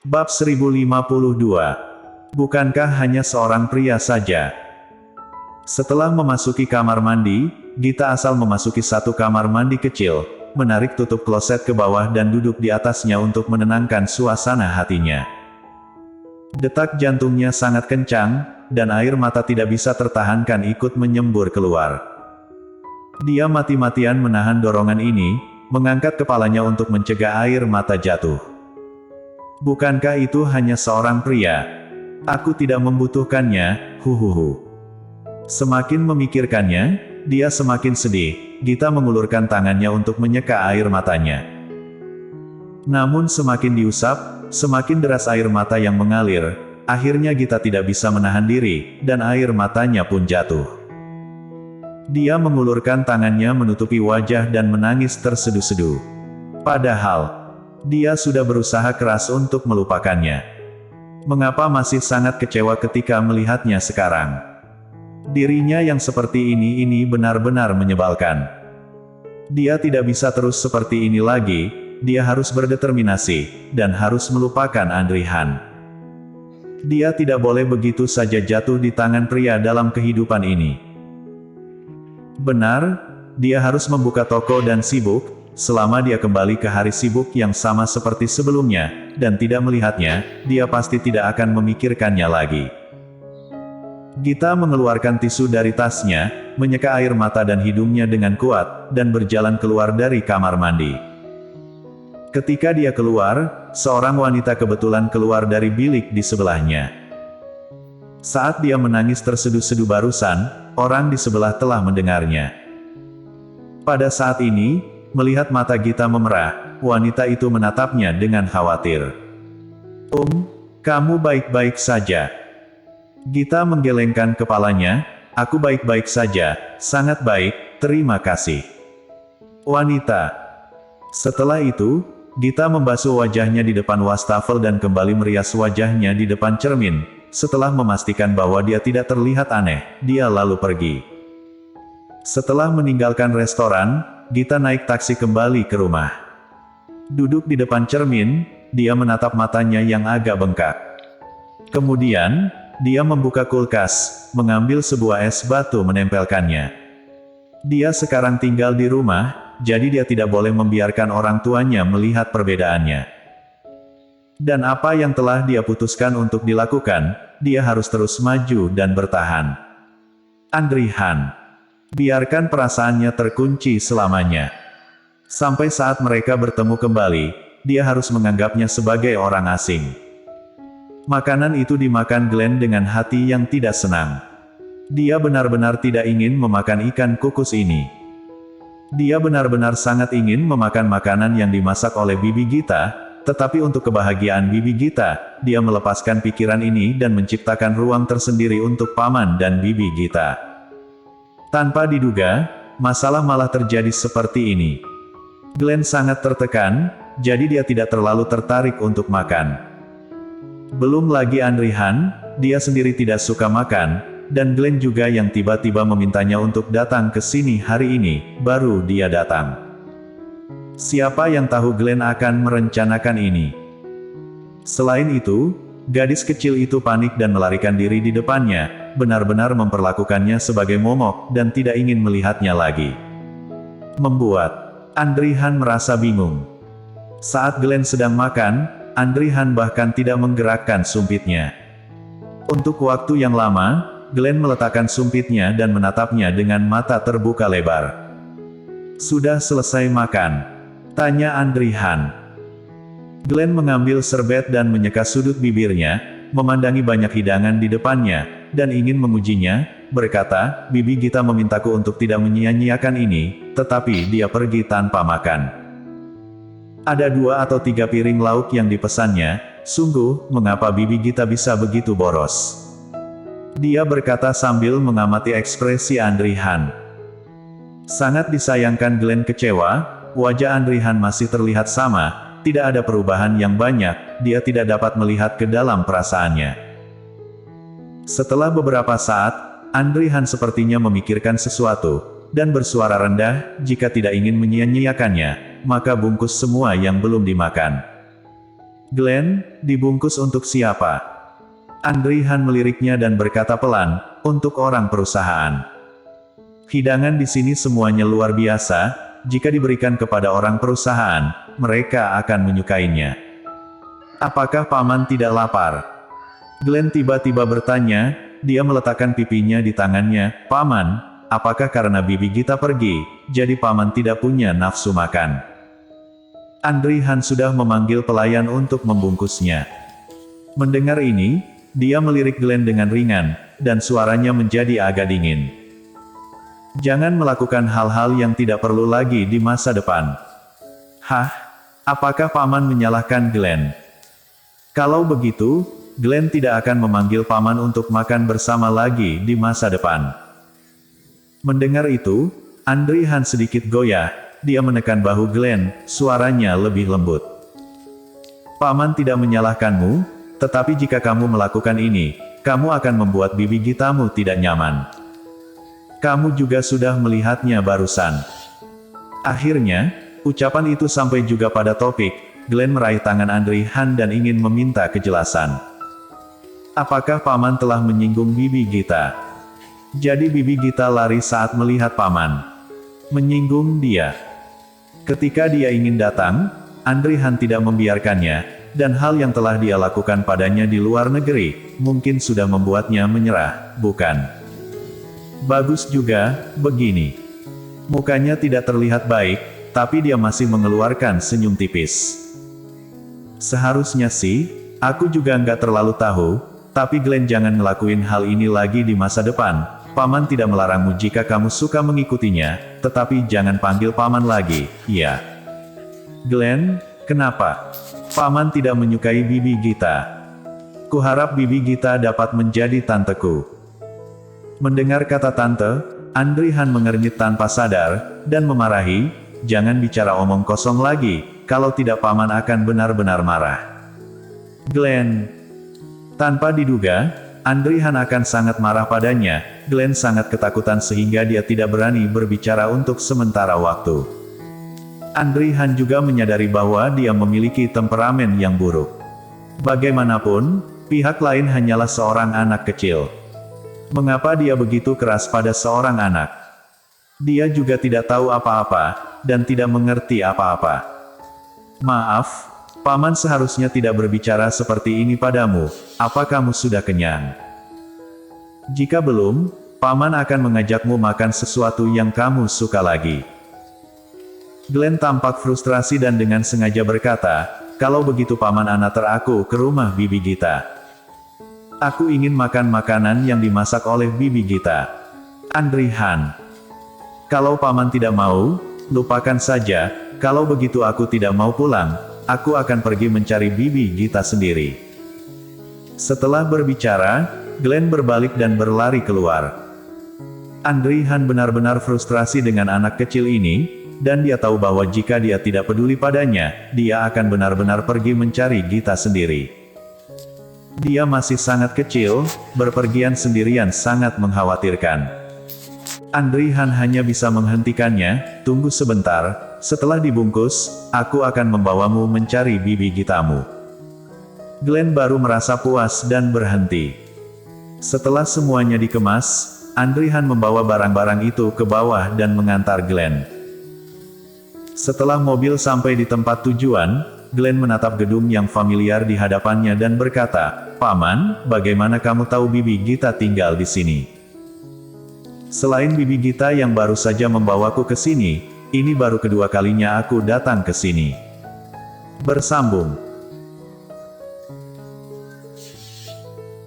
Bab 1052. Bukankah hanya seorang pria saja? Setelah memasuki kamar mandi, Gita asal memasuki satu kamar mandi kecil, menarik tutup kloset ke bawah dan duduk di atasnya untuk menenangkan suasana hatinya. Detak jantungnya sangat kencang, dan air mata tidak bisa tertahankan ikut menyembur keluar. Dia mati-matian menahan dorongan ini, mengangkat kepalanya untuk mencegah air mata jatuh. Bukankah itu hanya seorang pria? Aku tidak membutuhkannya, huhuhu. Semakin memikirkannya, dia semakin sedih. Gita mengulurkan tangannya untuk menyeka air matanya. Namun semakin diusap, semakin deras air mata yang mengalir. Akhirnya Gita tidak bisa menahan diri, dan air matanya pun jatuh. Dia mengulurkan tangannya menutupi wajah dan menangis terseduh-seduh. Padahal, dia sudah berusaha keras untuk melupakannya. Mengapa masih sangat kecewa ketika melihatnya sekarang? Dirinya yang seperti ini benar-benar menyebalkan. Dia tidak bisa terus seperti ini lagi, dia harus berdeterminasi, dan harus melupakan Andrihan. Dia tidak boleh begitu saja jatuh di tangan pria dalam kehidupan ini. Benar, dia harus membuka toko dan sibuk. Selama dia kembali ke hari sibuk yang sama seperti sebelumnya, dan tidak melihatnya, dia pasti tidak akan memikirkannya lagi. Gita mengeluarkan tisu dari tasnya, menyeka air mata dan hidungnya dengan kuat, dan berjalan keluar dari kamar mandi. Ketika dia keluar, seorang wanita kebetulan keluar dari bilik di sebelahnya. Saat dia menangis terseduh-seduh barusan, orang di sebelah telah mendengarnya. Pada saat ini, melihat mata Gita memerah, wanita itu menatapnya dengan khawatir. Kamu baik-baik saja?" Gita menggelengkan kepalanya, "Aku baik-baik saja, sangat baik, terima kasih." Wanita. Setelah itu, Gita membasuh wajahnya di depan wastafel dan kembali merias wajahnya di depan cermin. Setelah memastikan bahwa dia tidak terlihat aneh, dia lalu pergi. Setelah meninggalkan restoran, Gita naik taksi kembali ke rumah. Duduk di depan cermin, dia menatap matanya yang agak bengkak. Kemudian, dia membuka kulkas, mengambil sebuah es batu menempelkannya. Dia sekarang tinggal di rumah, jadi dia tidak boleh membiarkan orang tuanya melihat perbedaannya. Dan apa yang telah dia putuskan untuk dilakukan, dia harus terus maju dan bertahan. Andrihan. Biarkan perasaannya terkunci selamanya. Sampai saat mereka bertemu kembali, dia harus menganggapnya sebagai orang asing. Makanan itu dimakan Glenn dengan hati yang tidak senang. Dia benar-benar tidak ingin memakan ikan kukus ini. Dia benar-benar sangat ingin memakan makanan yang dimasak oleh Bibi Gita, tetapi untuk kebahagiaan Bibi Gita, dia melepaskan pikiran ini dan menciptakan ruang tersendiri untuk Paman dan Bibi Gita. Tanpa diduga, masalah malah terjadi seperti ini. Glenn sangat tertekan, jadi dia tidak terlalu tertarik untuk makan. Belum lagi Andrihan, dia sendiri tidak suka makan, dan Glenn juga yang tiba-tiba memintanya untuk datang ke sini hari ini, baru dia datang. Siapa yang tahu Glenn akan merencanakan ini? Selain itu, gadis kecil itu panik dan melarikan diri di depannya, benar-benar memperlakukannya sebagai momok dan tidak ingin melihatnya lagi. Membuat Andrihan merasa bingung. Saat Glenn sedang makan, Andrihan bahkan tidak menggerakkan sumpitnya. Untuk waktu yang lama, Glenn meletakkan sumpitnya dan menatapnya dengan mata terbuka lebar. "Sudah selesai makan?" tanya Andrihan. Glenn mengambil serbet dan menyeka sudut bibirnya, memandangi banyak hidangan di depannya, dan ingin mengujinya, berkata, "Bibi Gita memintaku untuk tidak menyia-nyiakan ini, tetapi dia pergi tanpa makan. Ada 2 atau 3 piring lauk yang dipesannya, sungguh, mengapa Bibi Gita bisa begitu boros?" Dia berkata sambil mengamati ekspresi Andrihan. Sangat disayangkan Glenn kecewa, wajah Andrihan masih terlihat sama, tidak ada perubahan yang banyak, dia tidak dapat melihat ke dalam perasaannya. Setelah beberapa saat, Andrihan sepertinya memikirkan sesuatu, dan bersuara rendah, jika tidak ingin menyia-nyiakannya, maka bungkus semua yang belum dimakan. Glenn, dibungkus untuk siapa? Andre Han meliriknya dan berkata pelan, untuk orang perusahaan. Hidangan di sini semuanya luar biasa, jika diberikan kepada orang perusahaan, mereka akan menyukainya. Apakah paman tidak lapar? Glenn tiba-tiba bertanya, dia meletakkan pipinya di tangannya, paman, apakah karena bibi Gita pergi, jadi paman tidak punya nafsu makan? Andre Han sudah memanggil pelayan untuk membungkusnya. Mendengar ini, dia melirik Glenn dengan ringan, dan suaranya menjadi agak dingin. Jangan melakukan hal-hal yang tidak perlu lagi di masa depan. Hah? Apakah paman menyalahkan Glenn? Kalau begitu, Glenn tidak akan memanggil paman untuk makan bersama lagi di masa depan. Mendengar itu, Andre Han sedikit goyah. Dia menekan bahu Glenn, suaranya lebih lembut. Paman tidak menyalahkanmu, tetapi jika kamu melakukan ini, kamu akan membuat bibi Gitamu tidak nyaman. Kamu juga sudah melihatnya barusan. Akhirnya, ucapan itu sampai juga pada topik. Glenn meraih tangan Andre Han dan ingin meminta kejelasan. Apakah paman telah menyinggung bibi Gita? Jadi bibi Gita lari saat melihat paman. Menyinggung dia. Ketika dia ingin datang, Andre Han tidak membiarkannya, dan hal yang telah dia lakukan padanya di luar negeri, mungkin sudah membuatnya menyerah, bukan? Bagus juga, begini. Mukanya tidak terlihat baik, tapi dia masih mengeluarkan senyum tipis. Seharusnya sih, aku juga nggak terlalu tahu, tapi Glenn jangan ngelakuin hal ini lagi di masa depan. Paman tidak melarangmu jika kamu suka mengikutinya, tetapi jangan panggil paman lagi, ya. Glenn, kenapa? Paman tidak menyukai bibi Gita. Kuharap bibi Gita dapat menjadi tanteku. Mendengar kata tante, Andre Han mengernyit tanpa sadar, dan memarahi, jangan bicara omong kosong lagi, kalau tidak paman akan benar-benar marah. Glenn. Tanpa diduga, Andre Han akan sangat marah padanya. Glenn sangat ketakutan sehingga dia tidak berani berbicara untuk sementara waktu. Andre Han juga menyadari bahwa dia memiliki temperamen yang buruk. Bagaimanapun, pihak lain hanyalah seorang anak kecil. Mengapa dia begitu keras pada seorang anak? Dia juga tidak tahu apa-apa, dan tidak mengerti apa-apa. Maaf, paman seharusnya tidak berbicara seperti ini padamu. Apa kamu sudah kenyang? Jika belum, paman akan mengajakmu makan sesuatu yang kamu suka lagi. Glenn tampak frustrasi dan dengan sengaja berkata, kalau begitu paman antar aku ke rumah bibi Gita. Aku ingin makan makanan yang dimasak oleh bibi Gita. Andre Han. Kalau paman tidak mau, lupakan saja, kalau begitu aku tidak mau pulang, aku akan pergi mencari bibi Gita sendiri. Setelah berbicara, Glenn berbalik dan berlari keluar. Andre Han benar-benar frustrasi dengan anak kecil ini, dan dia tahu bahwa jika dia tidak peduli padanya, dia akan benar-benar pergi mencari Gita sendiri. Dia masih sangat kecil, berpergian sendirian sangat mengkhawatirkan. Andre Han hanya bisa menghentikannya, tunggu sebentar, setelah dibungkus, aku akan membawamu mencari bibi Gitamu. Glenn baru merasa puas dan berhenti. Setelah semuanya dikemas, Andre Han membawa barang-barang itu ke bawah dan mengantar Glenn. Setelah mobil sampai di tempat tujuan, Glenn menatap gedung yang familiar di hadapannya dan berkata, Paman, bagaimana kamu tahu bibi Gita tinggal di sini? Selain bibi Gita yang baru saja membawaku ke sini, ini baru kedua kalinya aku datang ke sini. Bersambung.